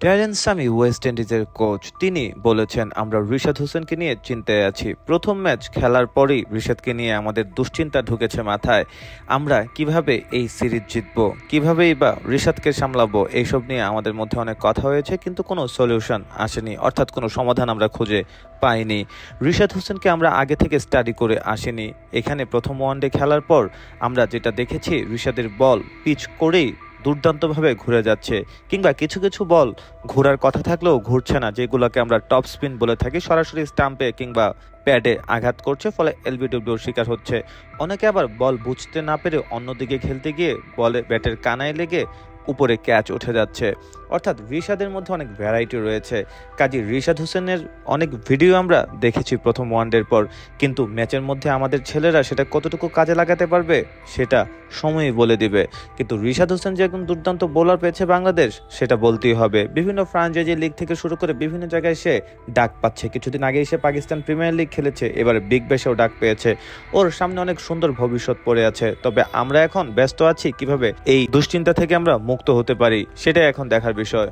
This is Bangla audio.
টেরেন্স সামি ওয়েস্ট ইন্ডিজের কোচ তিনি বলেছেন, আমরা রিশাদ হোসেনকে নিয়ে চিন্তায় আছি। প্রথম ম্যাচ খেলার পরেই রিশাদকে নিয়ে আমাদের দুশ্চিন্তা ঢুকেছে মাথায়। আমরা কিভাবে এই সিরিজ জিতবো, কিভাবেই বা রিশাদকে সামলাবো, এইসব নিয়ে আমাদের মধ্যে অনেক কথা হয়েছে, কিন্তু কোনো সলিউশন আসেনি, অর্থাৎ কোনো সমাধান আমরা খুঁজে পাইনি। রিশাদ হোসেনকে আমরা আগে থেকে স্টাডি করে আসিনি। এখানে প্রথম ওয়ানডে খেলার পর আমরা যেটা দেখেছি, রিশাদের বল পিচ করেই দুর্দান্তভাবে ঘুরে যাচ্ছে, কিংবা কিছু কিছু বল ঘোরার কথা থাকলেও ঘুরছে না, যেগুলোকে আমরা টপ স্পিন বলে থাকি, সরাসরি স্টাম্পে কিংবা প্যাডে আঘাত করছে, ফলে এলবিডব্লিউর শিকার হচ্ছে। অনেকে আবার বল বুঝতে না পেরে অন্যদিকে খেলতে গিয়ে বলে ব্যাটের কানায় লেগে উপরে ক্যাচ উঠে যাচ্ছে। অর্থাৎ রিশাদের মধ্যে অনেক ভ্যারাইটি রয়েছে। কাজী রিশাদ হোসেনের অনেক ভিডিও আমরা দেখেছি প্রথম ওয়ানডের পর, কিন্তু ম্যাচের মধ্যে আমাদের ছেলেরা সেটা কতটুকু কাজে লাগাতে পারবে সেটা সময়ই বলে দিবে। কিন্তু রিশাদ হোসেন যে একজন দুর্দান্ত বোলার পেয়েছে বাংলাদেশ, সেটা বলতেই হবে। বিভিন্ন ফ্রাঞ্চাইজি লিগ থেকে শুরু করে বিভিন্ন জায়গায় সে ডাক পাচ্ছে। কিছুদিন আগে এসে পাকিস্তান প্রিমিয়ার লিগ খেলেছে, এবারে বিগ ব্যাশেও ডাক পেয়েছে। ওর সামনে অনেক সুন্দর ভবিষ্যৎ পড়ে আছে। তবে আমরা এখন ব্যস্ত আছি কিভাবে এই দুশ্চিন্তা থেকে আমরা মুক্ত হতে পারি, সেটাই এখন দেখার বিষয়।